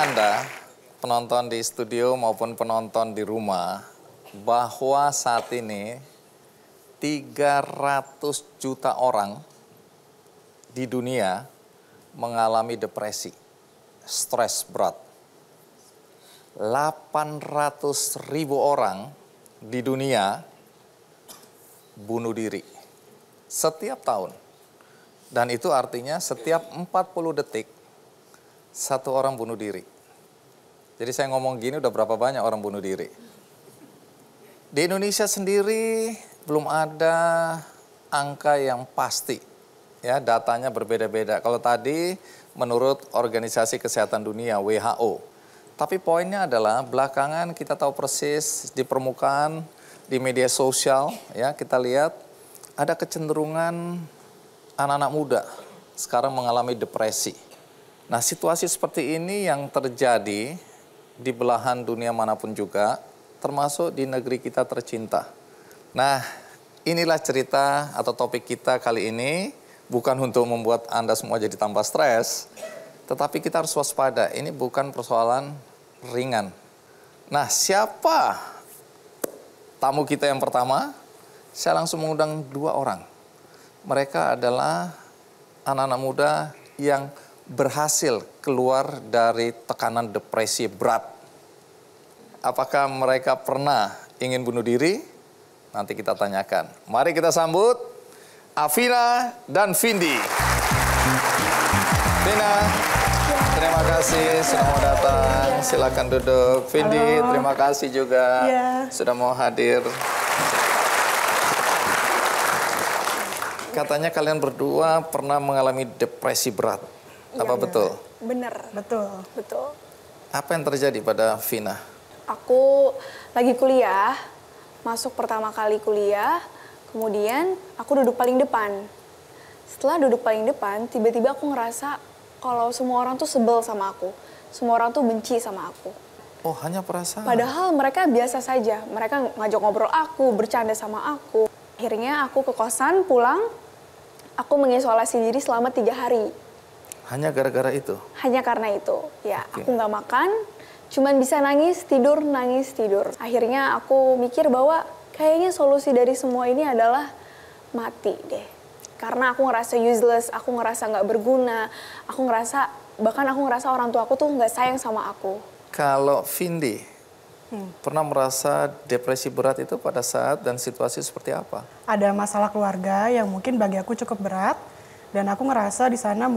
Anda, penonton di studio maupun penonton di rumah, bahwa saat ini 300 juta orang di dunia mengalami depresi, stres berat. 800 ribu orang di dunia bunuh diri setiap tahun. Dan itu artinya setiap 40 detik satu orang bunuh diri. Jadi saya ngomong gini udah berapa banyak orang bunuh diri. Di Indonesia sendiri belum ada angka yang pasti. Ya, datanya berbeda-beda. Kalau tadi menurut Organisasi Kesehatan Dunia WHO. Tapi poinnya adalah belakangan kita tahu persis di permukaan, di media sosial, ya kita lihat ada kecenderungan anak-anak muda sekarang mengalami depresi. Nah, situasi seperti ini yang terjadi di belahan dunia manapun juga, termasuk di negeri kita tercinta. Nah, inilah cerita atau topik kita kali ini, bukan untuk membuat Anda semua jadi tambah stres, tetapi kita harus waspada, ini bukan persoalan ringan. Nah, siapa tamu kita yang pertama? Saya langsung mengundang dua orang. Mereka adalah anak-anak muda yang berhasil keluar dari tekanan depresi berat. Apakah mereka pernah ingin bunuh diri? Nanti kita tanyakan. Mari kita sambut Afina dan Vindi. Vina, terima kasih sudah mau datang. Silakan duduk. Vindi, terima kasih juga sudah mau hadir. Katanya kalian berdua pernah mengalami depresi berat. Apa betul? Bener. Betul. Apa yang terjadi pada Vina? Aku lagi kuliah, masuk pertama kali kuliah, kemudian aku duduk paling depan. Setelah duduk paling depan, tiba-tiba aku ngerasa kalau semua orang tuh sebel sama aku. Semua orang tuh benci sama aku. Oh, hanya perasaan? Padahal mereka biasa saja. Mereka ngajak ngobrol aku, bercanda sama aku. Akhirnya aku ke kosan, pulang, aku mengisolasi diri selama 3 hari. Hanya gara-gara itu? Hanya karena itu. Ya, aku nggak makan, cuman bisa nangis, tidur. Akhirnya aku mikir bahwa kayaknya solusi dari semua ini adalah mati deh. Karena aku ngerasa useless, aku ngerasa nggak berguna, bahkan aku ngerasa orang tua aku tuh nggak sayang sama aku. Kalau Vindi, pernah merasa depresi berat itu pada saat dan situasi seperti apa? Ada masalah keluarga yang mungkin bagi aku cukup berat, dan aku ngerasa di sana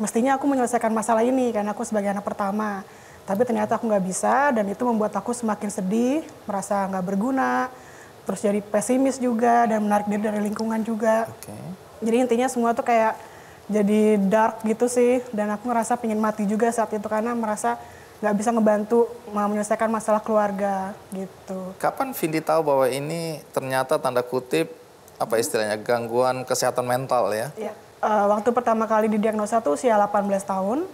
mestinya aku menyelesaikan masalah ini karena aku sebagai anak pertama. Tapi ternyata aku nggak bisa, dan itu membuat aku semakin sedih, merasa nggak berguna, terus jadi pesimis juga, dan menarik diri dari lingkungan juga. Jadi intinya semua tuh kayak jadi dark gitu sih, dan aku ngerasa pengen mati juga saat itu karena merasa nggak bisa ngebantu menyelesaikan masalah keluarga gitu. Kapan Vindi tahu bahwa ini ternyata tanda kutip, apa istilahnya, gangguan kesehatan mental ya? Iya. Waktu pertama kali didiagnosa tuh usia 18 tahun,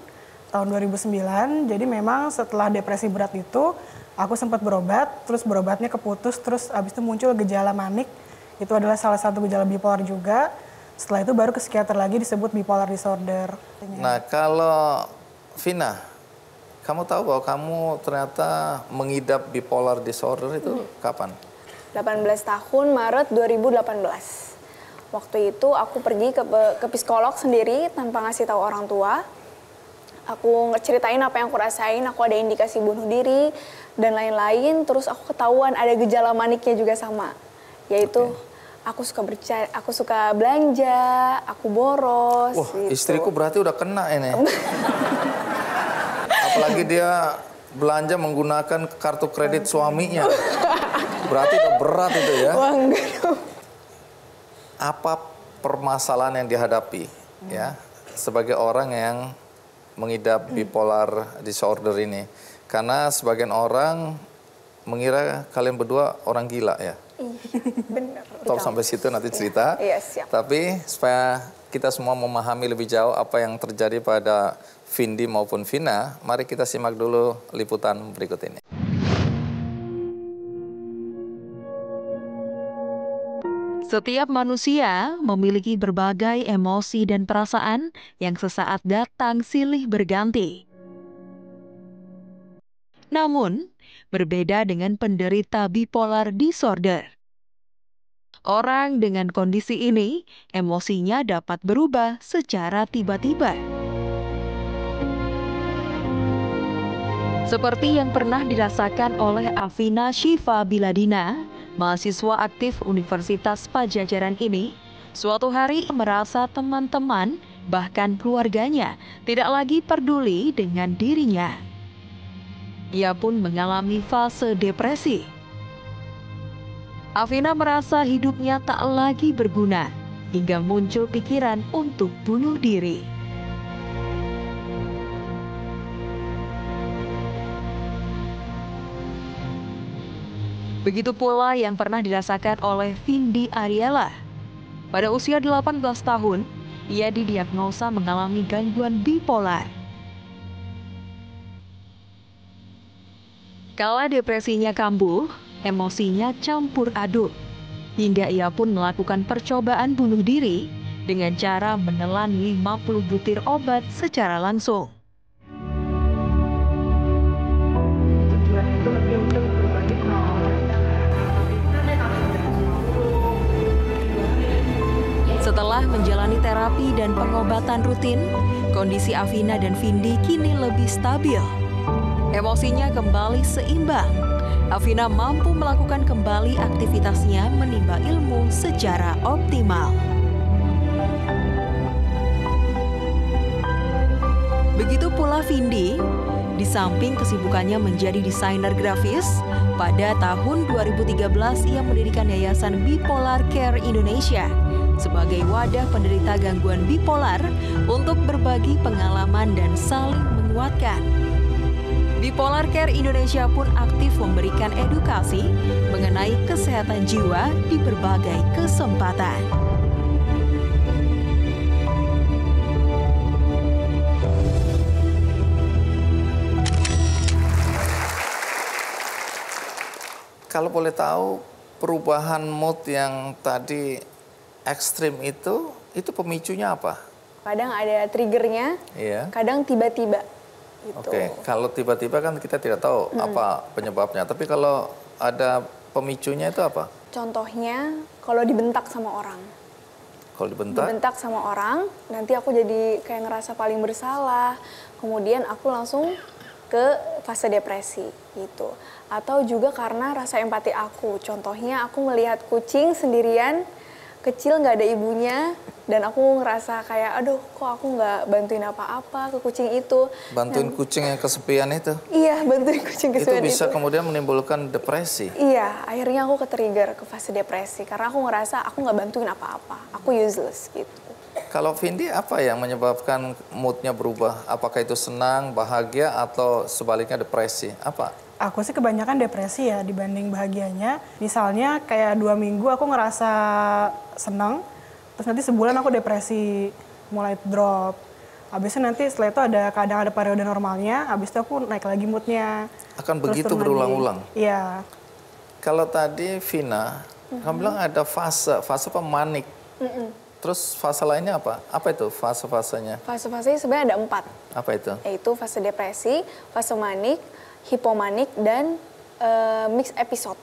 tahun 2009. Jadi memang setelah depresi berat itu, aku sempat berobat, terus berobatnya keputus, terus abis itu muncul gejala manik. Itu adalah salah satu gejala bipolar juga. Setelah itu baru ke psikiater lagi disebut bipolar disorder. Nah, kalau Vina, kamu tahu bahwa kamu ternyata mengidap bipolar disorder itu kapan? 18 tahun, Maret 2018. Waktu itu aku pergi ke psikolog sendiri tanpa ngasih tahu orang tua. Aku ceritain apa yang aku rasain, aku ada indikasi bunuh diri dan lain-lain. Terus aku ketahuan ada gejala maniknya juga sama, yaitu aku suka belanja, aku boros. Wah, gitu. Istriku berarti udah kena ini. Apalagi dia belanja menggunakan kartu kredit suaminya. Berarti udah berat itu ya. Wah, enggak dong. Apa permasalahan yang dihadapi ya sebagai orang yang mengidap bipolar disorder ini? Karena sebagian orang mengira kalian berdua orang gila ya. Bener. Top sampai situ nanti cerita. Iya, siap. Tapi supaya kita semua memahami lebih jauh apa yang terjadi pada Vindi maupun Vina, mari kita simak dulu liputan berikut ini. Setiap manusia memiliki berbagai emosi dan perasaan yang sesaat datang silih berganti. Namun, berbeda dengan penderita bipolar disorder. Orang dengan kondisi ini, emosinya dapat berubah secara tiba-tiba. Seperti yang pernah dirasakan oleh Afina Syifa Biladina, mahasiswa aktif Universitas Padjadjaran ini, suatu hari merasa teman-teman, bahkan keluarganya, tidak lagi peduli dengan dirinya. Ia pun mengalami fase depresi. Afina merasa hidupnya tak lagi berguna, hingga muncul pikiran untuk bunuh diri. Begitu pula yang pernah dirasakan oleh Vindi Ariela. Pada usia 18 tahun, ia didiagnosa mengalami gangguan bipolar. Kala depresinya kambuh, emosinya campur aduk, hingga ia pun melakukan percobaan bunuh diri dengan cara menelan 50 butir obat secara langsung. Setelah menjalani terapi dan pengobatan rutin, kondisi Afina dan Vindi kini lebih stabil. Emosinya kembali seimbang. Afina mampu melakukan kembali aktivitasnya menimba ilmu secara optimal. Begitu pula Vindi, di samping kesibukannya menjadi desainer grafis, pada tahun 2013 ia mendirikan Yayasan Bipolar Care Indonesia sebagai wadah penderita gangguan bipolar untuk berbagi pengalaman dan saling menguatkan. Bipolar Care Indonesia pun aktif memberikan edukasi mengenai kesehatan jiwa di berbagai kesempatan. Kalau boleh tahu, perubahan mood yang tadi ekstrim itu pemicunya apa? Kadang ada triggernya, Iya. kadang tiba-tiba. Gitu. Oke, kalau tiba-tiba kan kita tidak tahu apa penyebabnya. Tapi kalau ada pemicunya itu apa? Contohnya kalau dibentak sama orang. Kalau dibentak? Dibentak sama orang, nanti aku jadi kayak ngerasa paling bersalah. Kemudian aku langsung ke fase depresi gitu. Atau juga karena rasa empati aku. Contohnya aku melihat kucing sendirian, kecil nggak ada ibunya, dan aku ngerasa kayak, aduh kok aku nggak bantuin apa-apa ke kucing itu. Bantuin kucing yang kesepian itu? Iya, bantuin kucing kesepian Itu bisa kemudian menimbulkan depresi? Iya, akhirnya aku ke-trigger ke fase depresi. Karena aku ngerasa aku nggak bantuin apa-apa, aku useless gitu. Kalau Vindi, apa yang menyebabkan moodnya berubah? Apakah itu senang, bahagia, atau sebaliknya depresi? Apa? Aku sih kebanyakan depresi ya dibanding bahagianya. Misalnya kayak 2 minggu aku ngerasa senang, terus nanti sebulan aku depresi, mulai drop. Habis itu nanti setelah itu kadang ada periode normalnya, habis itu aku naik lagi moodnya. Akan Terus begitu turun lagi. berulang-ulang? Iya. Kalau tadi Vina, kamu bilang ada fase apa manik. Terus fase lainnya apa? Apa itu fase-fasenya? Fase-fasenya sebenarnya ada 4. Apa itu? Yaitu fase depresi, fase manik, hipomanik, dan mixed episode.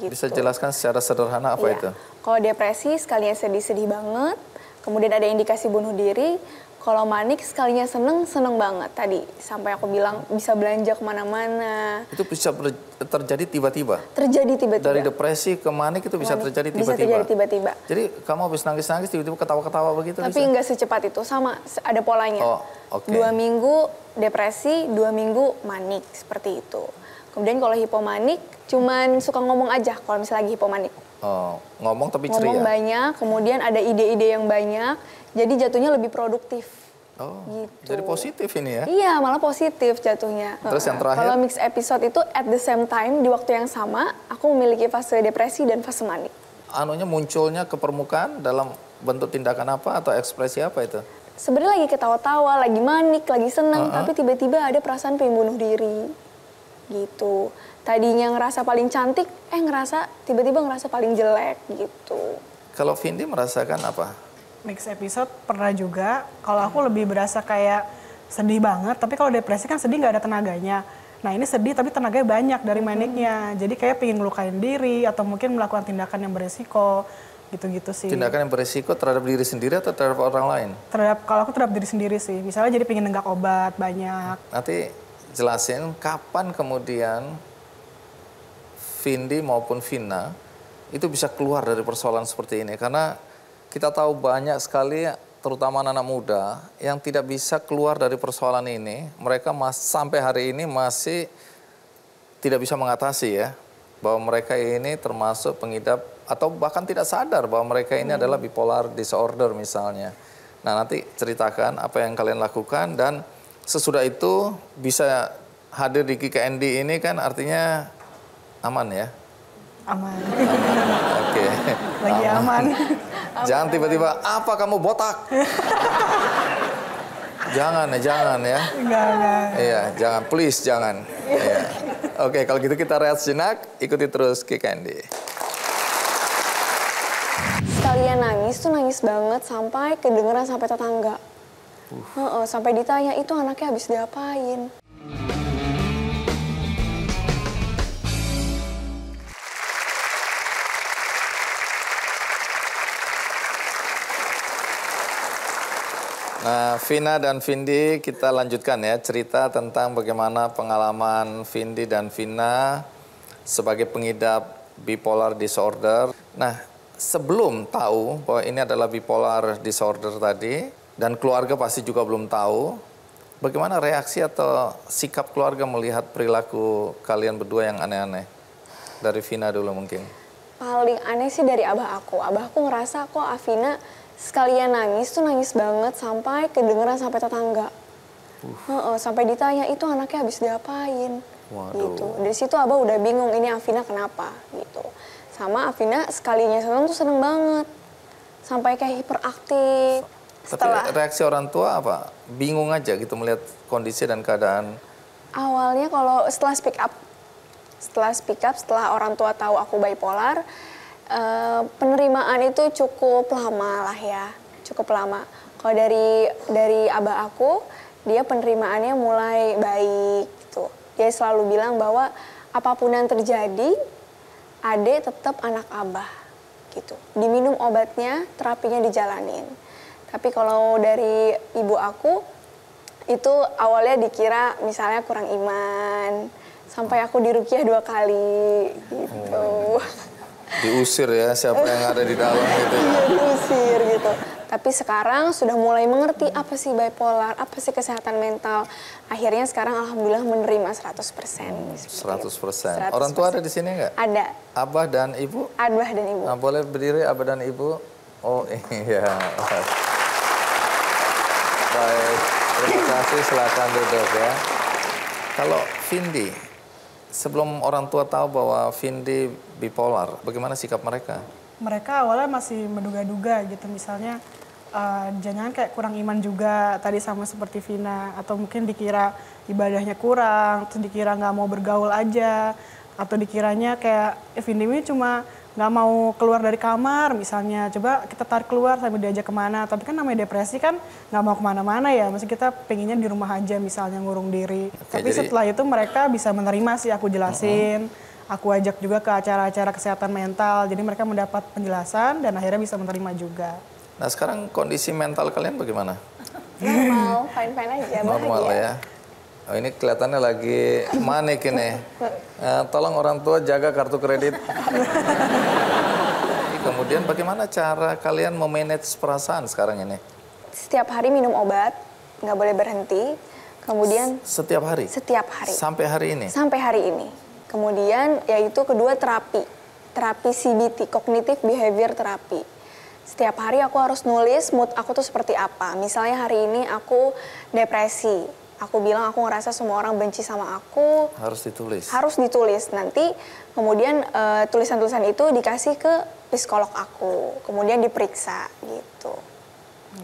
Gitu. Bisa jelaskan secara sederhana apa Iya. itu? Kalau depresi sekalinya sedih-sedih banget, kemudian ada indikasi bunuh diri. Kalau manik sekalinya seneng banget tadi. Sampai aku bilang bisa belanja kemana-mana. Itu bisa terjadi tiba-tiba? Terjadi tiba-tiba. Dari depresi ke manik itu bisa terjadi Bisa tiba-tiba? terjadi tiba-tiba. Jadi kamu habis nangis-nangis tiba-tiba ketawa-ketawa begitu? Tapi bisa? nggak secepat itu, sama ada polanya. Oh, oke. 2 minggu depresi, 2 minggu manik, seperti itu. Kemudian kalau hipomanik, cuman suka ngomong aja kalau misalnya lagi hipomanik. Oh, ngomong tapi ceria? Ngomong banyak, kemudian ada ide-ide yang banyak, jadi jatuhnya lebih produktif. Oh, Gitu. jadi positif ini ya? Iya, malah positif jatuhnya. Terus yang terakhir? Kalau mix episode itu at the same time, di waktu yang sama, aku memiliki fase depresi dan fase manik. Anunya munculnya ke permukaan dalam bentuk tindakan apa atau ekspresi apa itu? Sebenarnya lagi ketawa-tawa, lagi manik, lagi senang, tapi tiba-tiba ada perasaan pengen bunuh diri. Gitu. Tadinya ngerasa paling cantik, tiba-tiba ngerasa paling jelek gitu. Kalau Vindi merasakan apa? Mix episode pernah juga. Kalau aku lebih berasa kayak sedih banget, tapi kalau depresi kan sedih nggak ada tenaganya. Nah ini sedih tapi tenaganya banyak dari maniknya. Jadi kayak pengen ngelukain diri atau mungkin melakukan tindakan yang beresiko. Gitu-gitu sih. Tindakan yang beresiko terhadap diri sendiri atau terhadap orang lain? Kalau aku terhadap diri sendiri sih. Misalnya jadi pengen nenggak obat banyak. Nanti jelasin kapan kemudian Vindi maupun Vina itu bisa keluar dari persoalan seperti ini. Karena kita tahu banyak sekali terutama anak muda yang tidak bisa keluar dari persoalan ini. Mereka sampai hari ini masih tidak bisa mengatasi ya. Bahwa mereka ini termasuk pengidap atau bahkan tidak sadar bahwa mereka ini adalah bipolar disorder misalnya. Nah nanti ceritakan apa yang kalian lakukan dan sesudah itu bisa hadir di KKND ini kan artinya aman ya? Aman. Oke. Lagi aman. Jangan tiba-tiba, apa kamu botak? Jangan ya. Enggak. Iya, jangan, please jangan. Iya. Oke, kalau gitu kita rehat sejenak, ikuti terus KKND. Sekalian nangis tuh nangis banget sampai kedengeran sampai tetangga. Sampai ditanya itu anaknya habis diapain. Nah, Vina dan Vindi kita lanjutkan ya cerita tentang bagaimana pengalaman Vindi dan Vina sebagai pengidap bipolar disorder. Nah, sebelum tahu bahwa ini adalah bipolar disorder tadi dan keluarga pasti juga belum tahu, bagaimana reaksi atau sikap keluarga melihat perilaku kalian berdua yang aneh-aneh? Dari Vina dulu mungkin. Paling aneh sih dari abah aku. Abah aku ngerasa kok Avina sekalian nangis tuh nangis banget sampai kedengeran sampai tetangga. Sampai ditanya itu anaknya habis diapain. Waduh. Gitu. Dari situ abah udah bingung ini Avina kenapa gitu. Sama Avina sekalinya seneng tuh seneng banget. Sampai kayak hiperaktif. Tapi reaksi orang tua apa? Bingung aja gitu melihat kondisi dan keadaan. Awalnya kalau setelah speak up, setelah orang tua tahu aku bipolar, penerimaan itu cukup lama lah ya, cukup lama. Kalau dari abah aku, dia penerimaannya mulai baik gitu. Dia selalu bilang bahwa apapun yang terjadi, Ade tetap anak abah gitu. Diminum obatnya, terapinya dijalanin. Tapi kalau dari ibu aku, itu awalnya dikira misalnya kurang iman, sampai aku diruqyah 2 kali gitu. Diusir ya siapa yang ada di dalam gitu. Iya, diusir gitu. Tapi sekarang sudah mulai mengerti apa sih bipolar, apa sih kesehatan mental. Akhirnya sekarang alhamdulillah menerima 100%. 100%. Orang tua ada di sini nggak? Ada. Abah dan ibu? Abah dan ibu. Nah, boleh berdiri abah dan ibu? Oh iya. Baik, terima kasih, silakan duduk ya. Kalau Vindi, sebelum orang tua tahu bahwa Vindi bipolar, bagaimana sikap mereka? Mereka awalnya masih menduga-duga gitu, misalnya jangan kayak kurang iman juga tadi sama seperti Vina, atau mungkin dikira ibadahnya kurang, terus dikira nggak mau bergaul aja, atau dikiranya kayak Vindi ini cuma nggak mau keluar dari kamar misalnya, coba kita tarik keluar sambil diajak kemana, tapi kan namanya depresi kan nggak mau kemana-mana ya, maksudnya kita pengennya di rumah aja misalnya ngurung diri. Tapi setelah itu mereka bisa menerima sih, aku jelasin, aku ajak juga ke acara-acara kesehatan mental, jadi mereka mendapat penjelasan dan akhirnya bisa menerima juga. Nah sekarang kondisi mental kalian bagaimana? Normal, fine-fine aja, normal bahagia. Ya. Oh, ini kelihatannya lagi manik ini. Tolong orang tua jaga kartu kredit. Kemudian bagaimana cara kalian memanage perasaan sekarang ini? Setiap hari minum obat, nggak boleh berhenti. Kemudian setiap hari? Setiap hari. Sampai hari ini? Sampai hari ini. Kemudian yaitu kedua terapi CBT, Cognitive Behavior Therapy. Setiap hari aku harus nulis mood aku tuh seperti apa. Misalnya hari ini aku depresi. Aku bilang aku ngerasa semua orang benci sama aku. Harus ditulis? Harus ditulis. Nanti kemudian tulisan-tulisan itu dikasih ke psikolog aku. Kemudian diperiksa gitu.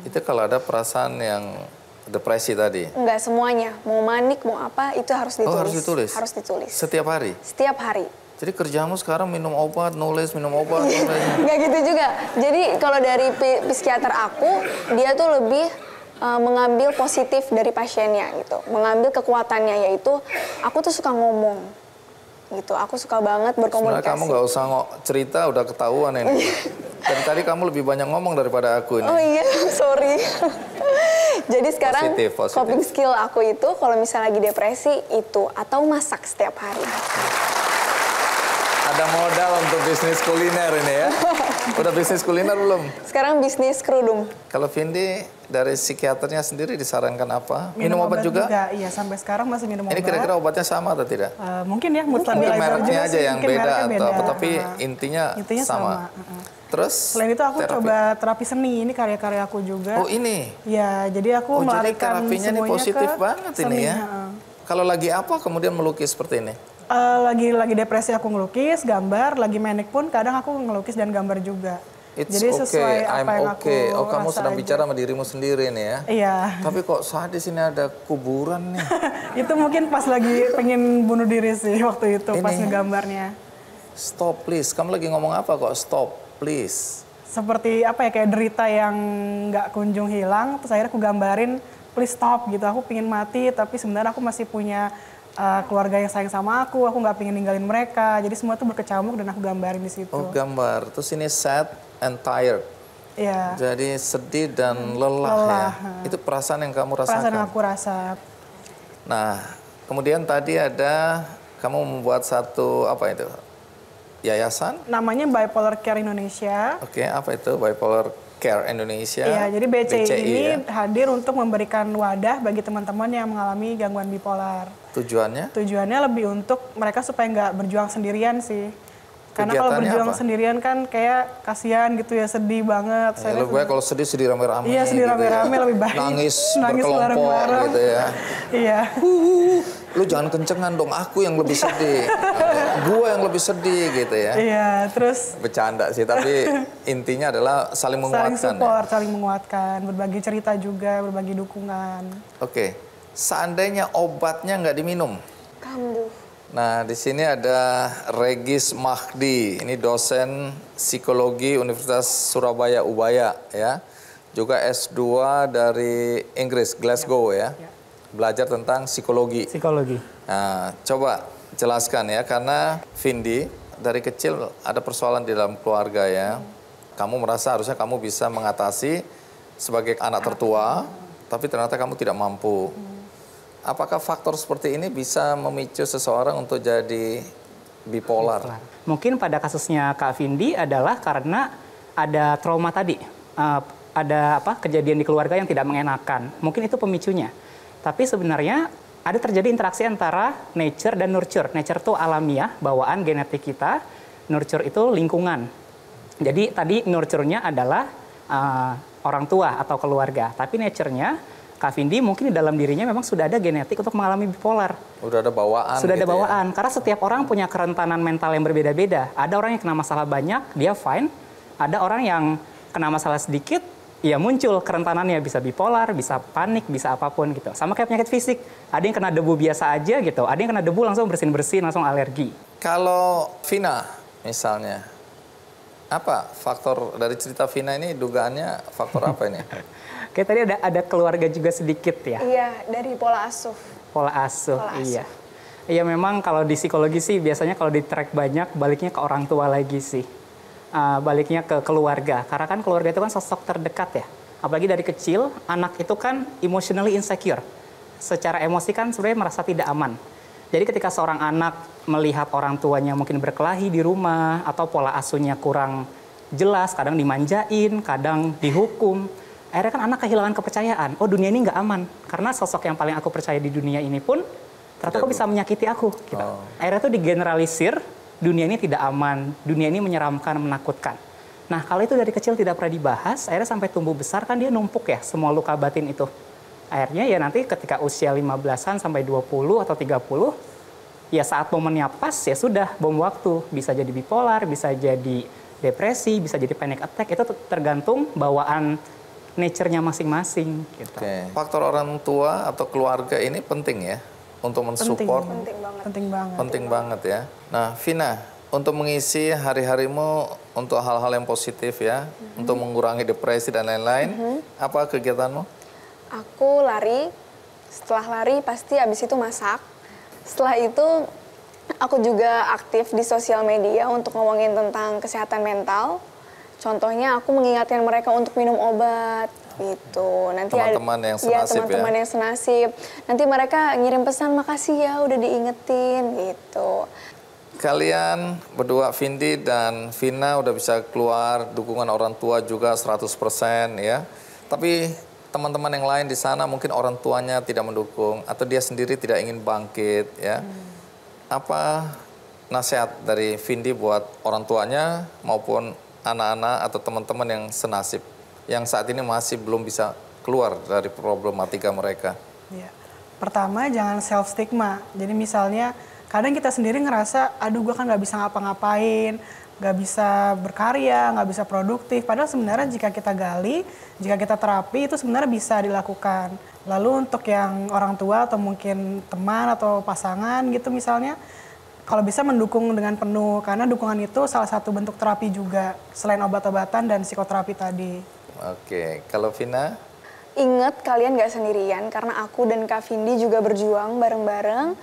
Itu kalau ada perasaan yang depresi tadi? Enggak semuanya. Mau manik, mau apa, itu harus ditulis. Oh harus ditulis? Harus ditulis. Setiap hari? Setiap hari. Jadi kerjamu sekarang minum obat, nulis, minum obat, nulis? Enggak gitu juga. Jadi kalau dari psikiater aku, dia tuh lebih mengambil positif dari pasiennya gitu, mengambil kekuatannya, yaitu aku tuh suka ngomong gitu, aku suka banget berkomunikasi. Sebenarnya kamu nggak usah cerita, udah ketahuan ini. Tadi kamu lebih banyak ngomong daripada aku ini. Oh iya, sorry. Jadi sekarang Positif. coping skill aku itu kalau misalnya lagi depresi itu atau masak setiap hari. Ada modal untuk bisnis kuliner ini ya. Udah bisnis kuliner belum? Sekarang bisnis kerudung. Kalau Vindi dari psikiaternya sendiri disarankan apa? Minum obat juga? Iya, sampai sekarang masih minum obat. Ini kira-kira obatnya sama atau tidak? Mungkin ya, mood Mungkin stabilizer mereknya juga aja sih, yang mungkin beda mereknya atau apa, beda. tapi intinya sama. Terus Selain itu aku terapi. coba terapi seni, ini karya-karya aku juga. Oh ini? Ya, jadi aku Oh jadi melarikan terapinya ini semuanya positif ke banget seni, ini ya. Kalau lagi apa kemudian melukis seperti ini? Lagi depresi aku ngelukis, gambar, lagi manic pun kadang aku ngelukis dan gambar juga. It's Jadi sesuai okay, apa I'm yang okay. aku Oh kamu rasa sedang aja. bicara sama dirimu sendiri nih ya? Iya. Tapi kok sadis ini ada kuburan nih? Itu mungkin pas lagi pengen bunuh diri sih waktu itu, pas Ini. ngegambarnya. Stop please, kamu lagi ngomong apa kok stop please? Seperti apa ya, kayak derita yang nggak kunjung hilang, terus akhirnya aku gambarin, please stop gitu, aku pingin mati tapi sebenarnya aku masih punya keluarga yang sayang sama aku nggak pingin ninggalin mereka, jadi semua itu berkecamuk dan aku gambarin di situ. Oh gambar, terus ini sad and tired. Iya. Jadi sedih dan lelah ya. Itu perasaan yang kamu rasakan. Perasaan yang aku rasa. Nah, kemudian tadi ada kamu membuat satu apa itu? Yayasan? Namanya Bipolar Care Indonesia. Oke, apa itu Bipolar Care Indonesia? Iya, jadi BCI ini ya. hadir untuk memberikan wadah bagi teman-teman yang mengalami gangguan bipolar. Tujuannya? Tujuannya lebih untuk mereka supaya nggak berjuang sendirian sih. Karena kalau Kegiatannya berjuang apa? sendirian kan kayak kasihan gitu ya, sedih banget. Ya, lebih baik kalau sedih rame-rame. Iya, sedih rame-rame lebih baik. Nangis Nangis berkelompok bareng-bareng. gitu ya. Iya. Lu jangan kencengan dong, aku yang lebih sedih. Gua yang lebih sedih gitu ya. Iya, terus Bercanda sih, tapi intinya adalah saling menguatkan. saling support, saling menguatkan, berbagi cerita juga, berbagi dukungan. Oke, seandainya obatnya nggak diminum. Kambuh. Nah, di sini ada Regis Mahdi, ini dosen psikologi Universitas Surabaya Ubaya ya. Juga S2 dari Inggris, Glasgow ya. Belajar tentang psikologi. Psikologi. Nah, coba jelaskan ya, karena Vindi dari kecil ada persoalan di dalam keluarga ya. Kamu merasa harusnya kamu bisa mengatasi sebagai anak tertua, tapi ternyata kamu tidak mampu. Apakah faktor seperti ini bisa memicu seseorang untuk jadi bipolar? Mungkin pada kasusnya Kak Vindi adalah karena ada trauma tadi. Ada kejadian di keluarga yang tidak mengenakan. Mungkin itu pemicunya. Tapi sebenarnya ada terjadi interaksi antara nature dan nurture. Nature itu alamiah, bawaan genetik kita. Nurture itu lingkungan. Jadi tadi nurture-nya adalah orang tua atau keluarga. Tapi nature-nya Kak Vindi mungkin di dalam dirinya memang sudah ada genetik untuk mengalami bipolar. Udah ada bawaan. Sudah ada gitu bawaan. Karena setiap orang punya kerentanan mental yang berbeda-beda. Ada orang yang kena masalah banyak, dia fine. Ada orang yang kena masalah sedikit, ya muncul kerentanannya, bisa bipolar, bisa panik, bisa apapun gitu. Sama kayak penyakit fisik. Ada yang kena debu biasa aja gitu. Ada yang kena debu langsung bersin-bersin, langsung alergi. Kalau Vina misalnya, apa faktor dari cerita Vina ini, dugaannya faktor apa ini? Kayak tadi ada keluarga juga sedikit ya. Iya, dari pola asuh. Pola asuh, Pola asuh. iya. Iya memang kalau di psikologi sih biasanya kalau di-track banyak, baliknya ke orang tua lagi sih. Baliknya ke keluarga. Karena kan keluarga itu kan sosok terdekat ya. Apalagi dari kecil, anak itu kan emotionally insecure. Secara emosi kan sebenarnya merasa tidak aman. Jadi ketika seorang anak melihat orang tuanya mungkin berkelahi di rumah, atau pola asuhnya kurang jelas, kadang dimanjain, kadang dihukum, akhirnya kan anak kehilangan kepercayaan. Oh dunia ini nggak aman. Karena sosok yang paling aku percaya di dunia ini pun, ternyata kok bisa menyakiti aku. Gitu. Akhirnya tuh digeneralisir, dunia ini tidak aman, dunia ini menyeramkan, menakutkan. Nah kalau itu dari kecil tidak pernah dibahas, akhirnya sampai tumbuh besar kan dia numpuk ya semua luka batin itu. Akhirnya ya nanti ketika usia 15-an sampai 20 atau 30, ya saat momennya pas ya sudah bom waktu. Bisa jadi bipolar, bisa jadi depresi, bisa jadi panic attack, itu tergantung bawaan nature-nya masing-masing. Gitu. Oke. Faktor orang tua atau keluarga ini penting ya untuk mensupport. Penting banget. Penting banget. Penting banget ya. Nah, Vina, untuk mengisi hari-harimu untuk hal-hal yang positif ya, untuk mengurangi depresi dan lain-lain, apa kegiatanmu? Aku lari, setelah lari pasti abis itu masak. Setelah itu aku juga aktif di sosial media untuk ngomongin tentang kesehatan mental. Contohnya aku mengingatkan mereka untuk minum obat gitu. Nanti Teman-teman yang senasib teman-teman yang senasib. Nanti mereka ngirim pesan, makasih ya udah diingetin gitu. Kalian berdua, Vindi dan Vina, udah bisa keluar, dukungan orang tua juga 100% ya. Tapi teman-teman yang lain di sana mungkin orang tuanya tidak mendukung atau dia sendiri tidak ingin bangkit ya. Apa nasihat dari Vindi buat orang tuanya maupun anak-anak atau teman-teman yang senasib yang saat ini masih belum bisa keluar dari problematika mereka? Ya. Pertama, jangan self stigma. Jadi misalnya kadang kita sendiri ngerasa, aduh gue kan nggak bisa ngapa-ngapain, nggak bisa berkarya, nggak bisa produktif. Padahal sebenarnya jika kita gali, jika kita terapi itu sebenarnya bisa dilakukan. Lalu untuk yang orang tua atau mungkin teman atau pasangan gitu misalnya, kalau bisa mendukung dengan penuh, karena dukungan itu salah satu bentuk terapi juga, selain obat-obatan dan psikoterapi tadi. Oke, kalau Vina? Ingat kalian gak sendirian karena aku dan Kak Vindi juga berjuang bareng-bareng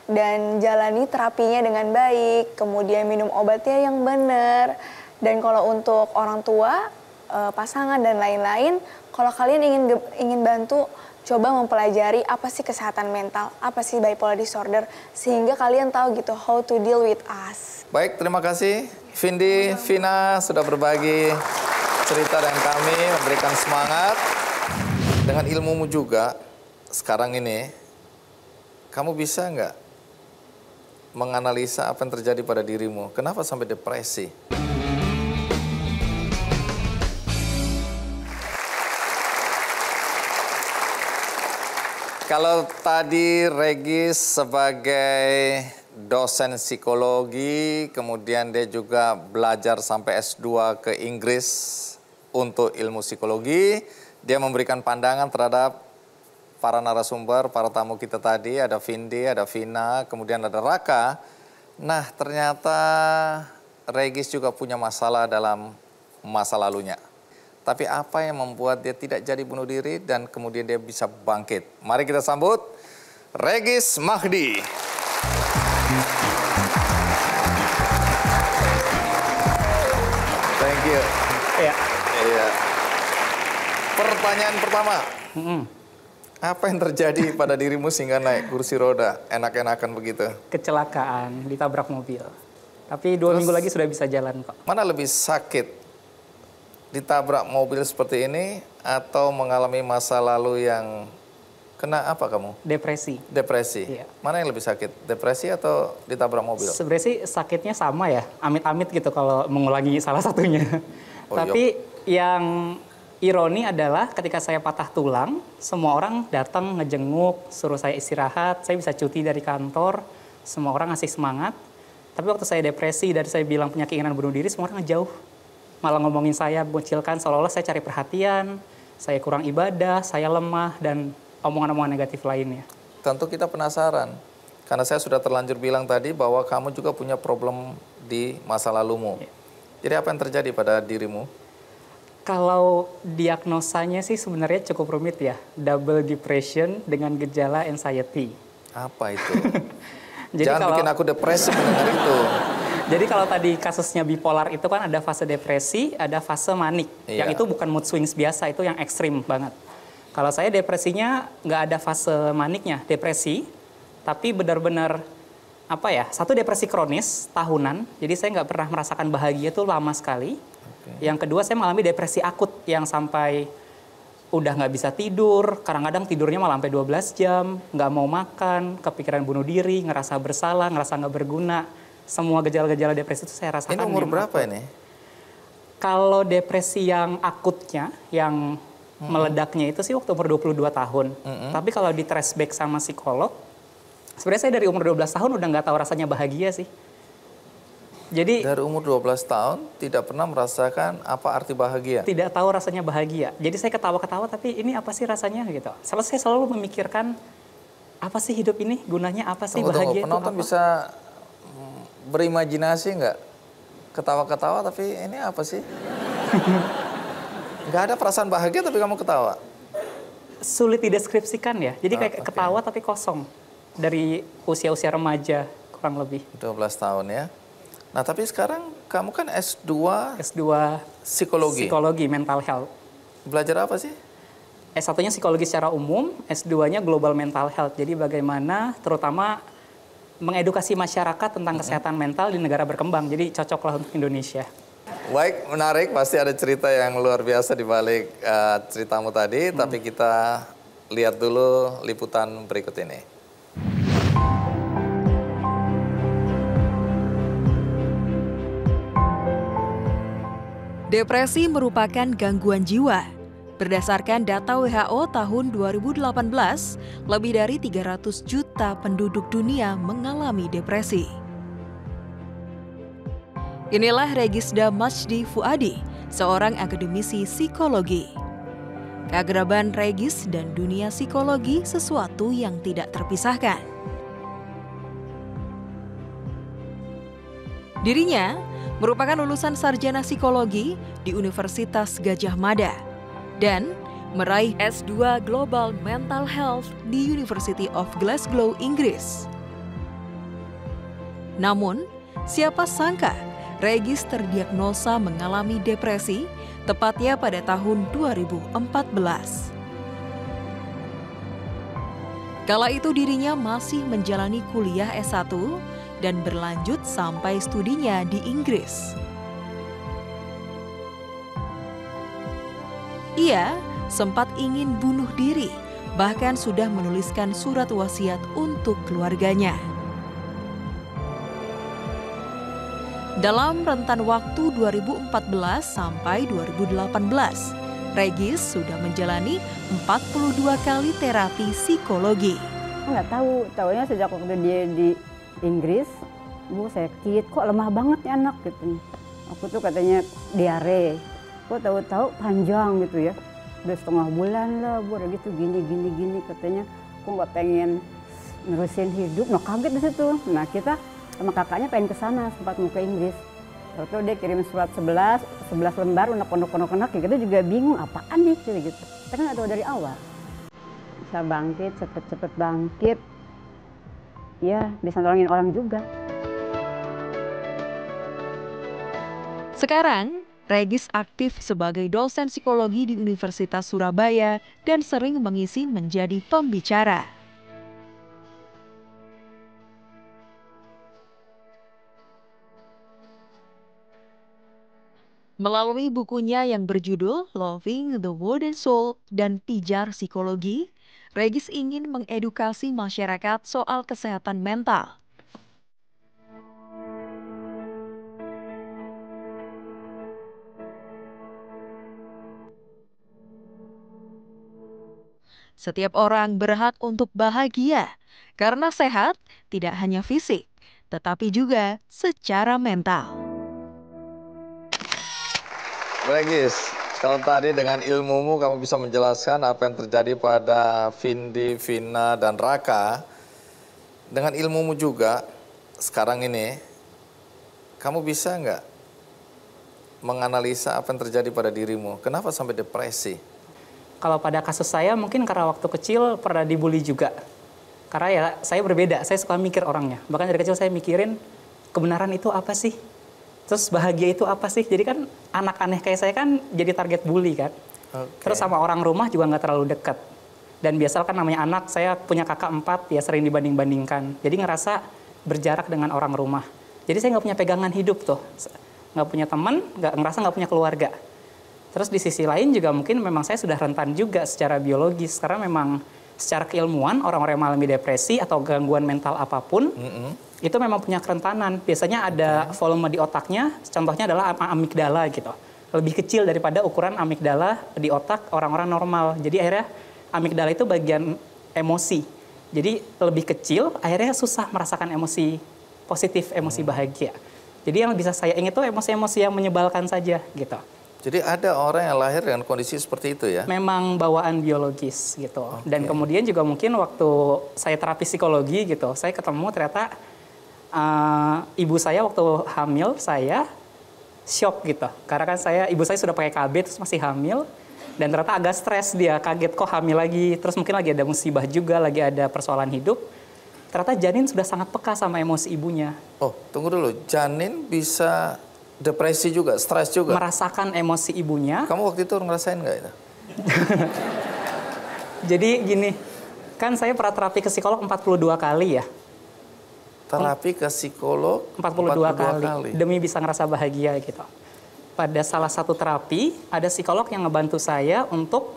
dan jalani terapinya dengan baik, kemudian minum obatnya yang benar. Dan kalau untuk orang tua, pasangan dan lain-lain, kalau kalian ingin bantu, coba mempelajari apa sih kesehatan mental, apa sih bipolar disorder, sehingga kalian tahu gitu how to deal with us. Baik, terima kasih Vindi, Vina sudah berbagi cerita dengan kami, memberikan semangat. Dengan ilmumu juga, sekarang ini, kamu bisa nggak menganalisa apa yang terjadi pada dirimu? Kenapa sampai depresi? Kalau tadi Regis sebagai dosen psikologi, kemudian dia juga belajar sampai S2 ke Inggris untuk ilmu psikologi, dia memberikan pandangan terhadap para narasumber, para tamu kita tadi, ada Vindi, ada Vina, kemudian ada Raka. Nah, ternyata Regis juga punya masalah dalam masa lalunya. Tapi apa yang membuat dia tidak jadi bunuh diri dan kemudian dia bisa bangkit? Mari kita sambut Regis Mahdi. Thank you. Ya. Iya. Pertanyaan pertama. Apa yang terjadi pada dirimu sehingga naik kursi roda, enak-enakan begitu? Kecelakaan, ditabrak mobil. Tapi 2 minggu lagi sudah bisa jalan kok. Mana lebih sakit? Ditabrak mobil seperti ini atau mengalami masa lalu yang kena apa kamu? Depresi. Depresi. Iya. Mana yang lebih sakit? Depresi atau ditabrak mobil? Sebenarnya sih sakitnya sama ya, amit-amit gitu kalau mengulangi salah satunya. Oh, Tapi yang ironi adalah ketika saya patah tulang, semua orang datang ngejenguk, suruh saya istirahat, saya bisa cuti dari kantor, semua orang ngasih semangat. Tapi waktu saya depresi dan saya bilang punya keinginan bunuh diri, semua orang ngejauh. Malah ngomongin saya, bocilkan seolah-olah saya cari perhatian, saya kurang ibadah, saya lemah, dan omongan-omongan negatif lainnya. Tentu kita penasaran, karena saya sudah terlanjur bilang tadi bahwa kamu juga punya problem di masa lalumu. Ya. Jadi apa yang terjadi pada dirimu? Kalau diagnosanya sih sebenarnya cukup rumit ya, double depression dengan gejala anxiety. Apa itu? Jadi Jangan bikin aku depresi mendengar itu. Jadi kalau tadi kasusnya bipolar itu kan ada fase depresi, ada fase manik. Iya. Yang itu bukan mood swings biasa, itu yang ekstrim banget. Kalau saya depresinya nggak ada fase maniknya, depresi. Tapi benar-benar, apa ya, satu depresi kronis, tahunan. Jadi saya nggak pernah merasakan bahagia itu lama sekali. Yang kedua saya mengalami depresi akut yang sampai udah nggak bisa tidur. Kadang-kadang tidurnya malah sampai 12 jam, nggak mau makan, kepikiran bunuh diri, ngerasa bersalah, ngerasa nggak berguna. Semua gejala-gejala depresi itu saya rasakan. Ini umur berapa ini? Kalau depresi yang akutnya, yang meledaknya itu sih waktu umur 22 tahun. Tapi kalau di trace back sama psikolog, sebenarnya saya dari umur 12 tahun udah nggak tahu rasanya bahagia sih. Jadi Dari umur 12 tahun tidak pernah merasakan apa arti bahagia? tidak tahu rasanya bahagia. Jadi saya ketawa-ketawa tapi ini apa sih rasanya gitu. Saya selalu memikirkan apa sih hidup ini, gunanya apa sih, bahagia itu Penonton apa? bisa berimajinasi nggak? Ketawa-ketawa tapi ini apa sih? Nggak ada perasaan bahagia tapi kamu ketawa. sulit dideskripsikan ya. Jadi kayak ketawa tapi kosong. Dari usia-usia remaja kurang lebih. 12 tahun ya. Nah, tapi sekarang kamu kan S2 psikologi. Psikologi, mental health. Belajar apa sih? S1-nya psikologi secara umum, S2-nya global mental health. Jadi bagaimana terutama mengedukasi masyarakat tentang kesehatan mental di negara berkembang. Jadi cocoklah untuk Indonesia. Baik, menarik. Pasti ada cerita yang luar biasa di balik ceritamu tadi. Tapi kita lihat dulu liputan berikut ini. Depresi merupakan gangguan jiwa. Berdasarkan data WHO tahun 2018, lebih dari 300 juta penduduk dunia mengalami depresi. Inilah Regisda Majdi Fuadi, seorang akademisi psikologi. Keakraban Regis dan dunia psikologi sesuatu yang tidak terpisahkan. Dirinya merupakan lulusan sarjana psikologi di Universitas Gadjah Mada dan meraih S2 Global Mental Health di University of Glasgow, Inggris. Namun, siapa sangka Regis terdiagnosa mengalami depresi tepatnya pada tahun 2014. Kala itu dirinya masih menjalani kuliah S1 dan berlanjut sampai studinya di Inggris. Ia sempat ingin bunuh diri, bahkan sudah menuliskan surat wasiat untuk keluarganya. Dalam rentan waktu 2014 sampai 2018, Regis sudah menjalani 42 kali terapi psikologi. Nggak tahu, tahunya sejak waktu dia di Inggris, Bu sakit, kok lemah banget ya anak gitu. Aku tuh katanya diare, kok tahu-tahu panjang gitu ya. Udah setengah bulan lah Bu, udah gitu gini katanya. Aku nggak pengen nerusin hidup, nah kaget di situ. Nah kita sama kakaknya pengen ke sana, sempat mau ke Inggris. Lalu dia kirim surat 11 lembar, unek-unek, ya kita juga bingung apaan nih gitu. Kita kan nggak tahu dari awal. Bisa bangkit, cepet-cepet bangkit. Ya, bisa nolongin orang juga. Sekarang, Regis aktif sebagai dosen psikologi di Universitas Surabaya dan sering mengisi menjadi pembicara. Melalui bukunya yang berjudul Loving the Wooden Soul dan Pijar Psikologi, Regis ingin mengedukasi masyarakat soal kesehatan mental. Setiap orang berhak untuk bahagia, karena sehat tidak hanya fisik, tetapi juga secara mental. Regis, kalau tadi dengan ilmumu kamu bisa menjelaskan apa yang terjadi pada Vindi, Vina, dan Raka. Dengan ilmumu juga, sekarang ini, kamu bisa nggak menganalisa apa yang terjadi pada dirimu? Kenapa sampai depresi? Kalau pada kasus saya mungkin karena waktu kecil pernah dibully juga. Karena ya saya berbeda, saya suka mikir orangnya. Bahkan dari kecil saya mikirin kebenaran itu apa sih? Terus bahagia itu apa sih? Jadi kan anak aneh kayak saya kan jadi target bully kan. Terus sama orang rumah juga nggak terlalu dekat. Dan biasa kan namanya anak, saya punya kakak 4, ya sering dibanding-bandingkan. Jadi ngerasa berjarak dengan orang rumah. Jadi saya nggak punya pegangan hidup tuh. Nggak punya teman, ngerasa nggak punya keluarga. Terus di sisi lain juga mungkin memang saya sudah rentan juga secara biologis. Karena memang secara keilmuan orang-orang yang mengalami depresi atau gangguan mental apapun, itu memang punya kerentanan. Biasanya ada volume di otaknya, contohnya adalah amigdala gitu. Lebih kecil daripada ukuran amigdala di otak orang-orang normal. Jadi akhirnya amigdala itu bagian emosi. Jadi lebih kecil, akhirnya susah merasakan emosi positif, emosi bahagia. Jadi yang bisa saya ingat itu emosi-emosi yang menyebalkan saja gitu. Jadi ada orang yang lahir dengan kondisi seperti itu ya? Memang bawaan biologis gitu. Dan kemudian juga mungkin waktu saya terapi psikologi gitu, saya ketemu ternyata ibu saya waktu hamil saya shock gitu. Karena kan ibu saya sudah pakai KB terus masih hamil. Dan ternyata agak stres dia, kaget kok hamil lagi, terus mungkin lagi ada musibah juga, lagi ada persoalan hidup. Ternyata janin sudah sangat peka sama emosi ibunya. Oh, tunggu dulu. Janin bisa depresi juga, stres juga? Merasakan emosi ibunya. Kamu waktu itu ngerasain nggak itu? Jadi gini, kan saya pernah terapi ke psikolog 42 kali ya. Terapi ke psikolog 42 kali. Demi bisa ngerasa bahagia gitu. Pada salah satu terapi, ada psikolog yang ngebantu saya untuk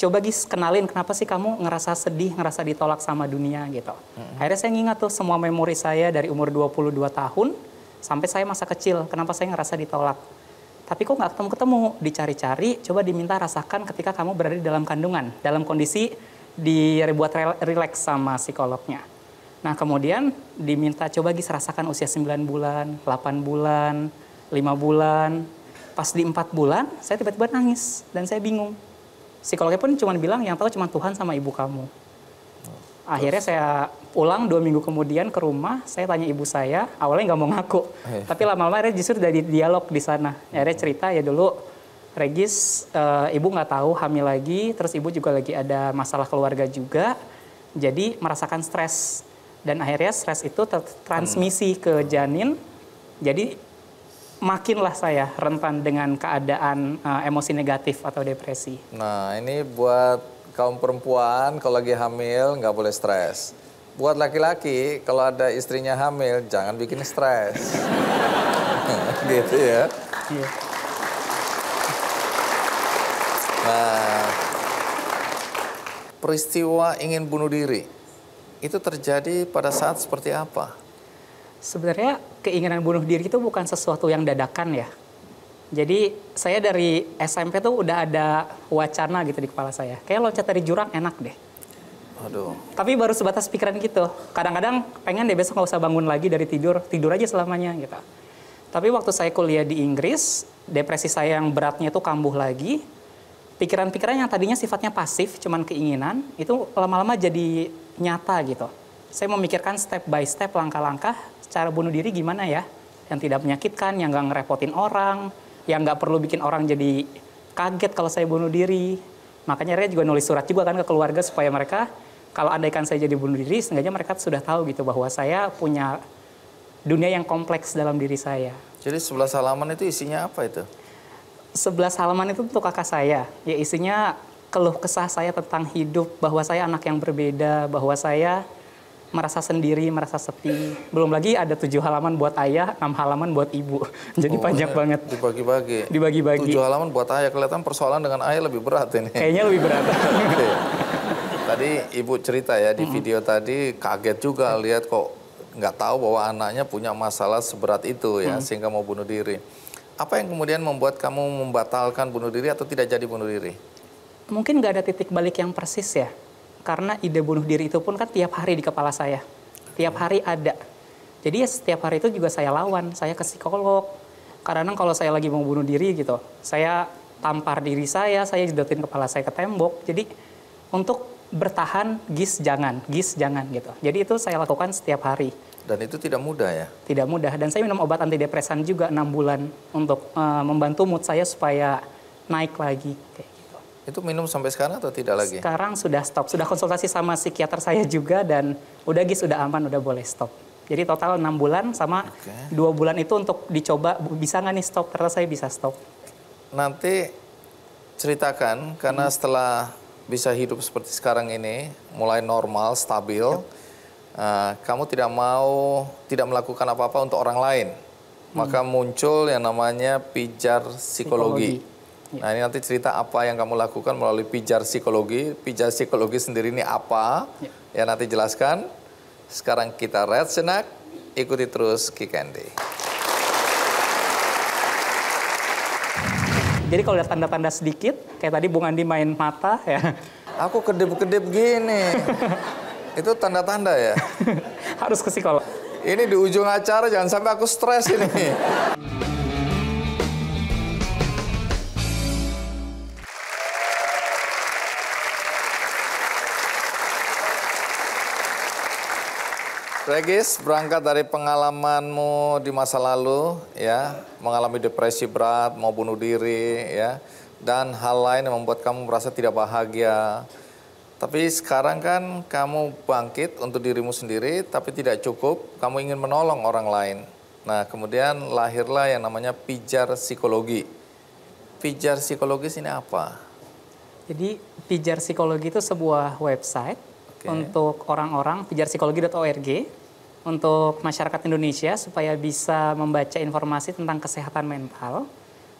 coba Gis, kenalin kenapa sih kamu ngerasa sedih, ngerasa ditolak sama dunia gitu. Akhirnya saya ngingat tuh semua memori saya dari umur 22 tahun sampai saya masa kecil, kenapa saya ngerasa ditolak. Tapi kok nggak ketemu-ketemu, dicari-cari, coba diminta rasakan ketika kamu berada di dalam kandungan, dalam kondisi dibuat relax sama psikolognya. Nah kemudian diminta coba Gis rasakan usia 9 bulan, 8 bulan, 5 bulan. Pas di 4 bulan, saya tiba-tiba nangis dan saya bingung. Psikolognya pun cuma bilang yang tahu cuma Tuhan sama ibu kamu. Akhirnya saya pulang 2 minggu kemudian ke rumah, saya tanya ibu saya, awalnya nggak mau ngaku. Tapi lama-lama akhirnya justru dari dialog di sana. Akhirnya cerita ya dulu, Regis, ibu nggak tahu hamil lagi, terus ibu juga lagi ada masalah keluarga juga, jadi merasakan stres. Dan akhirnya stres itu transmisi ke janin, jadi makinlah saya rentan dengan keadaan emosi negatif atau depresi. Nah, ini buat kaum perempuan kalau lagi hamil nggak boleh stres. Buat laki-laki kalau ada istrinya hamil jangan bikin stres. Gitu ya. Iya. Nah, peristiwa ingin bunuh diri itu terjadi pada saat seperti apa? Sebenarnya keinginan bunuh diri itu bukan sesuatu yang dadakan ya. Jadi saya dari SMP tuh udah ada wacana gitu di kepala saya. Kayak loncat dari jurang enak deh. Aduh. Tapi baru sebatas pikiran gitu. Kadang-kadang pengen deh besok nggak usah bangun lagi dari tidur aja selamanya gitu. Tapi waktu saya kuliah di Inggris, depresi saya yang beratnya tuh kambuh lagi. Pikiran-pikiran yang tadinya sifatnya pasif, cuman keinginan, itu lama-lama jadi nyata gitu. Saya memikirkan step by step, langkah-langkah, cara bunuh diri gimana ya, yang tidak menyakitkan, yang nggak ngerepotin orang, yang nggak perlu bikin orang jadi kaget kalau saya bunuh diri. Makanya saya juga nulis surat juga kan ke keluarga supaya mereka, kalau andaikan saya jadi bunuh diri, seenggaknya mereka sudah tahu gitu bahwa saya punya dunia yang kompleks dalam diri saya. Jadi 11 halaman itu isinya apa itu? 11 halaman itu untuk kakak saya, ya isinya keluh kesah saya tentang hidup, bahwa saya anak yang berbeda, bahwa saya merasa sendiri, merasa sepi. Belum lagi ada 7 halaman buat ayah, 6 halaman buat ibu. Jadi banyak banget. Dibagi-bagi. Dibagi-bagi. 7 halaman buat ayah, kelihatan persoalan dengan ayah lebih berat ini. Kayaknya lebih berat. Tadi ibu cerita ya di video tadi, kaget juga lihat kok nggak tahu bahwa anaknya punya masalah seberat itu ya, sehingga mau bunuh diri. Apa yang kemudian membuat kamu membatalkan bunuh diri atau tidak jadi bunuh diri? Mungkin nggak ada titik balik yang persis ya. Karena ide bunuh diri itu pun kan tiap hari di kepala saya. Tiap hari ada. Jadi ya setiap hari itu juga saya lawan. Saya ke psikolog. Kadang kalau saya lagi mau bunuh diri gitu, saya tampar diri saya jedotin kepala saya ke tembok. Jadi untuk bertahan, Gis jangan gitu. Jadi itu saya lakukan setiap hari. Dan itu tidak mudah ya? Tidak mudah. Dan saya minum obat antidepresan juga 6 bulan untuk membantu mood saya supaya naik lagi. Kayak gitu. Itu minum sampai sekarang atau tidak lagi? Sekarang sudah stop. Sudah konsultasi sama psikiater saya juga dan udah Gis, udah aman, udah boleh stop. Jadi total 6 bulan sama 2 bulan itu untuk dicoba bisa nggak nih stop. Ternyata saya bisa stop. Nanti ceritakan, karena setelah bisa hidup seperti sekarang ini, mulai normal, stabil, kamu tidak melakukan apa-apa untuk orang lain. Maka muncul yang namanya pijar psikologi. Nah ini nanti cerita apa yang kamu lakukan melalui pijar psikologi. Pijar psikologi sendiri ini apa? Ya nanti jelaskan. Sekarang kita rehat sejenak, ikuti terus Ki Candy. Jadi kalau ada tanda-tanda sedikit, kayak tadi Bung Andi main mata ya. Aku kedip-kedip gini. Itu tanda-tanda ya? Harus ke psikolog. Ini di ujung acara, jangan sampai aku stres ini. Regis, berangkat dari pengalamanmu di masa lalu, ya, mengalami depresi berat, mau bunuh diri, ya. dan hal lain yang membuat kamu merasa tidak bahagia. Tapi sekarang kan kamu bangkit untuk dirimu sendiri, tapi tidak cukup, kamu ingin menolong orang lain. Nah, kemudian lahirlah yang namanya pijar psikologi. Pijar psikologis ini apa? Jadi pijar psikologi itu sebuah website untuk orang-orang, pijarpsikologi.org, untuk masyarakat Indonesia supaya bisa membaca informasi tentang kesehatan mental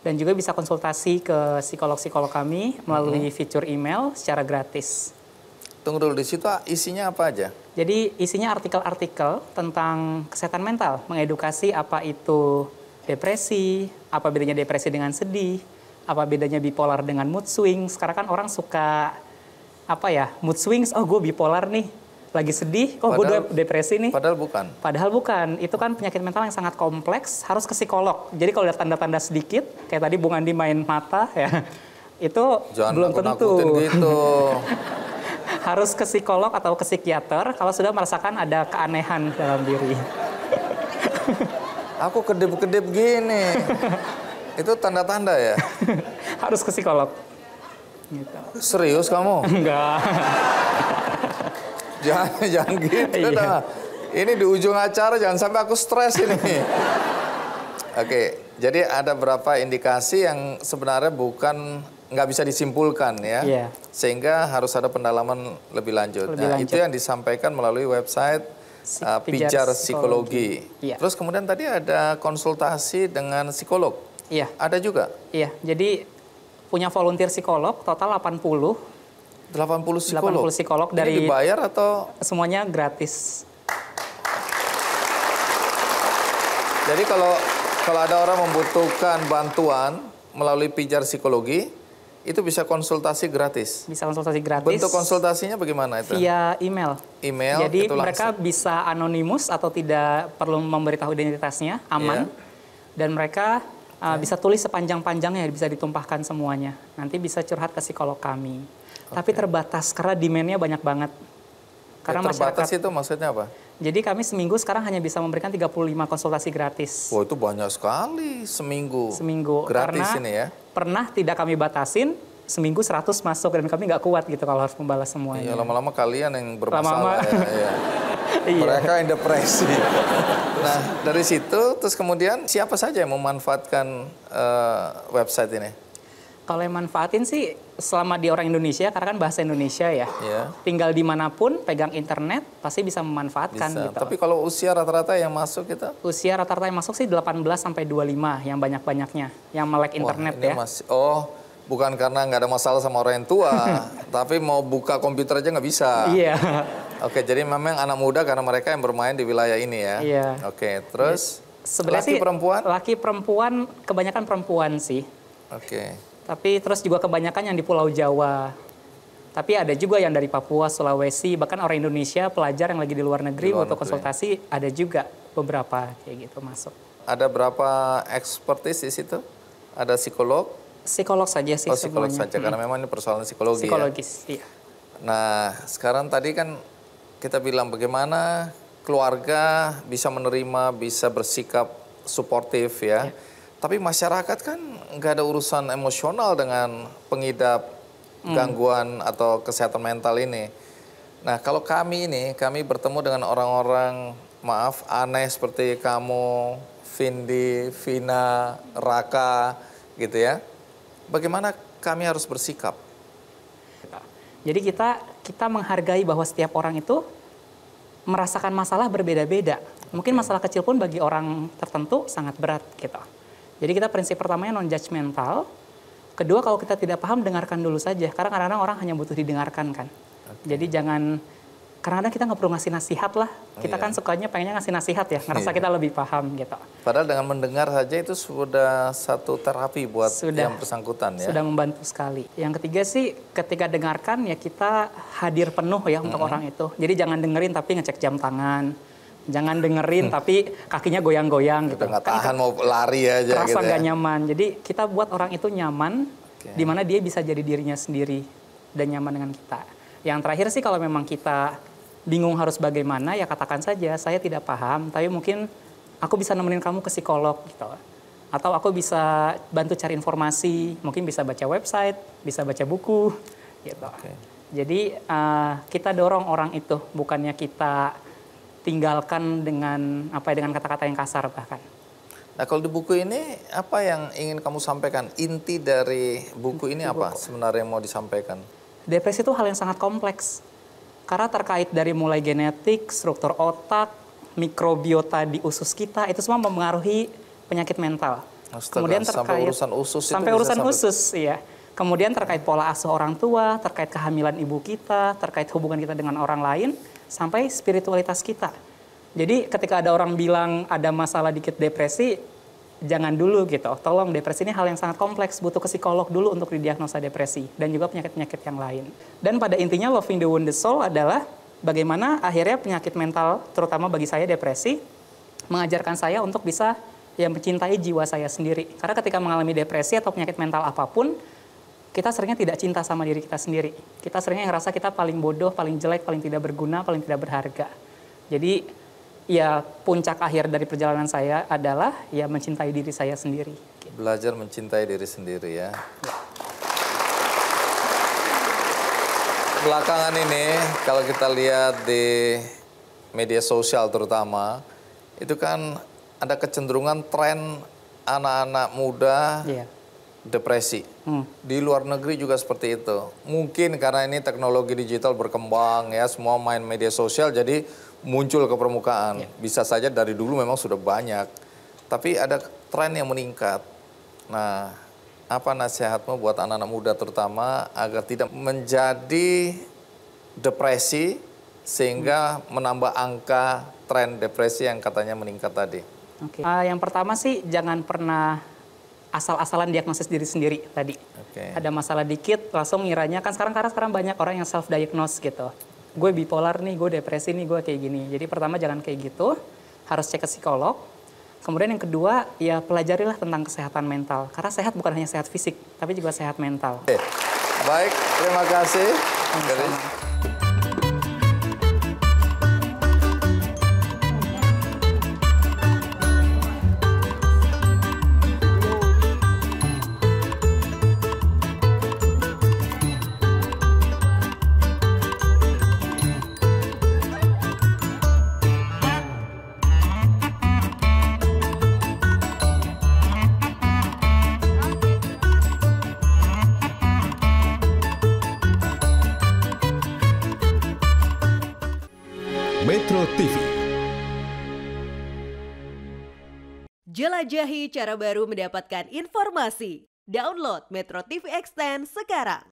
dan juga bisa konsultasi ke psikolog-psikolog kami melalui fitur email secara gratis. Tunggu dulu, di situ isinya apa aja? Jadi isinya artikel-artikel tentang kesehatan mental, mengedukasi apa itu depresi, apa bedanya depresi dengan sedih, apa bedanya bipolar dengan mood swings. Sekarang kan orang suka mood swings, oh gue bipolar nih, lagi sedih, oh gue depresi nih. Padahal bukan. Padahal bukan, itu kan penyakit mental yang sangat kompleks, harus ke psikolog. Jadi kalau ada tanda-tanda sedikit, kayak tadi Bung Andi main mata ya, itu jangan belum tentu. gitu. Harus ke psikolog atau ke psikiater kalau sudah merasakan ada keanehan dalam diri. Aku kedip-kedip gini. Itu tanda-tanda ya? Harus ke psikolog. Gitu. Serius kamu? Enggak. Jangan gitu dah. Ini di ujung acara, jangan sampai aku stres ini. Oke, jadi ada beberapa indikasi yang sebenarnya nggak bisa disimpulkan ya, sehingga harus ada pendalaman lebih lanjut. Itu yang disampaikan melalui website Pijar Psikologi. Terus kemudian tadi ada konsultasi dengan psikolog. Iya. Ada juga? Iya, jadi punya volunteer psikolog, total 80 psikolog dari... Ini dibayar atau? Semuanya gratis. Jadi kalau ada orang membutuhkan bantuan melalui Pijar Psikologi, itu bisa konsultasi gratis? Bisa konsultasi gratis. Bentuk konsultasinya bagaimana itu? Via email. Email, jadi itu mereka langsung bisa anonimus atau tidak perlu memberitahu identitasnya, aman. Dan mereka bisa tulis sepanjang-panjangnya, bisa ditumpahkan semuanya. Nanti bisa curhat ke psikolog kami. Tapi terbatas karena demand-nya banyak banget. Karena terbatas itu maksudnya apa? Jadi kami seminggu sekarang hanya bisa memberikan 35 konsultasi gratis. Wah, itu banyak sekali seminggu. Gratis karena ini ya. Pernah tidak kami batasin, seminggu 100 masuk dan kami nggak kuat gitu kalau harus membalas semuanya. Iya, lama-lama kalian yang bermasalah ya. Iya. Mereka yang depresi. Nah, dari situ terus kemudian siapa saja yang memanfaatkan website ini? Kalau yang manfaatin sih selama di orang Indonesia, karena kan bahasa Indonesia ya. Tinggal dimanapun, pegang internet, pasti bisa memanfaatkan bisa. gitu. Tapi kalau usia rata-rata yang masuk kita? Usia rata-rata yang masuk sih 18 sampai 25 yang banyak-banyaknya, yang melek internet ya. Bukan karena nggak ada masalah sama orang tua, tapi mau buka komputer aja nggak bisa. Iya. Oke, jadi memang anak muda karena mereka yang bermain di wilayah ini ya. Iya. Oke, terus sebenarnya laki perempuan? Laki perempuan, kebanyakan perempuan sih. Oke. Tapi terus juga kebanyakan yang di Pulau Jawa. Tapi ada juga yang dari Papua, Sulawesi, bahkan orang Indonesia, pelajar yang lagi di luar negeri untuk konsultasi, ada juga beberapa kayak gitu masuk. Ada berapa expertise di situ? Ada psikolog? Psikolog saja sih semuanya. Psikolog saja, karena memang ini persoalan psikologi psikologis, ya? Iya. Nah, sekarang tadi kan kita bilang bagaimana keluarga bisa menerima, bisa bersikap suportif ya. Tapi masyarakat kan nggak ada urusan emosional dengan pengidap gangguan atau kesehatan mental ini. Nah, kalau kami bertemu dengan orang-orang, maaf, aneh seperti kamu, Vindi, Vina, Raka, gitu ya. Bagaimana kami harus bersikap? Jadi kita menghargai bahwa setiap orang itu merasakan masalah berbeda-beda. Mungkin masalah kecil pun bagi orang tertentu sangat berat gitu. Jadi kita prinsip pertamanya non-judgmental. Kedua, kalau kita tidak paham, dengarkan dulu saja. Karena kadang-kadang orang hanya butuh didengarkan kan. Jadi jangan, kadang-kadang kita nggak perlu ngasih nasihat lah. Kita kan sukanya pengennya ngasih nasihat ya, ngerasa kita lebih paham gitu. Padahal dengan mendengar saja itu sudah satu terapi buat yang bersangkutan ya. Sudah membantu sekali. Yang ketiga sih, ketika dengarkan ya kita hadir penuh ya untuk orang itu. Jadi jangan dengerin tapi ngecek jam tangan. Jangan dengerin tapi kakinya goyang-goyang gitu. Nggak tahan mau lari aja gitu. Rasa nggak nyaman. Jadi kita buat orang itu nyaman, di mana dia bisa jadi dirinya sendiri dan nyaman dengan kita. Yang terakhir sih kalau memang kita bingung harus bagaimana, ya katakan saja saya tidak paham, tapi mungkin aku bisa nemenin kamu ke psikolog gitu. Atau aku bisa bantu cari informasi, mungkin bisa baca website, bisa baca buku, gitu. Jadi kita dorong orang itu, bukannya kita tinggalkan dengan dengan kata-kata yang kasar bahkan. Nah, kalau di buku ini apa yang ingin kamu sampaikan? Inti dari buku ini apa sebenarnya yang mau disampaikan? Depresi itu hal yang sangat kompleks. Karena terkait dari mulai genetik, struktur otak, mikrobiota di usus kita, itu semua mempengaruhi penyakit mental. Astaga, Kemudian sampai urusan usus itu sampai bisa urusan usus, iya. Kemudian terkait pola asuh orang tua, terkait kehamilan ibu kita, terkait hubungan kita dengan orang lain, sampai spiritualitas kita. Jadi ketika ada orang bilang ada masalah dikit depresi, jangan dulu gitu. Tolong, depresi ini hal yang sangat kompleks, butuh ke psikolog dulu untuk didiagnosa depresi dan juga penyakit-penyakit yang lain. Dan pada intinya Loving the Wounded Soul adalah bagaimana akhirnya penyakit mental, terutama bagi saya depresi, mengajarkan saya untuk bisa mencintai jiwa saya sendiri. Karena ketika mengalami depresi atau penyakit mental apapun, kita seringnya tidak cinta sama diri kita sendiri. Kita seringnya ngerasa kita paling bodoh, paling jelek, paling tidak berguna, paling tidak berharga. Jadi ya puncak akhir dari perjalanan saya adalah ya mencintai diri saya sendiri. Belajar mencintai diri sendiri ya. Belakangan ini kalau kita lihat di media sosial terutama, itu kan ada kecenderungan tren anak-anak muda depresi. Di luar negeri juga seperti itu. Mungkin karena ini teknologi digital berkembang ya, semua main media sosial jadi muncul ke permukaan. Bisa saja dari dulu memang sudah banyak. Tapi ada tren yang meningkat. Nah, apa nasihatmu buat anak-anak muda terutama agar tidak menjadi depresi sehingga menambah angka tren depresi yang katanya meningkat tadi? Yang pertama sih jangan pernah asal-asalan diagnosis diri sendiri tadi. Ada masalah dikit langsung ngiranya, kan sekarang banyak orang yang self-diagnose gitu. Gue bipolar nih, gue depresi nih, gue kayak gini. Jadi pertama jangan kayak gitu, harus cek ke psikolog. Kemudian yang kedua, ya pelajarilah tentang kesehatan mental. Karena sehat bukan hanya sehat fisik, tapi juga sehat mental. Baik, terima kasih. Metro TV. Jelajahi cara baru mendapatkan informasi. Download Metro TV Extend sekarang.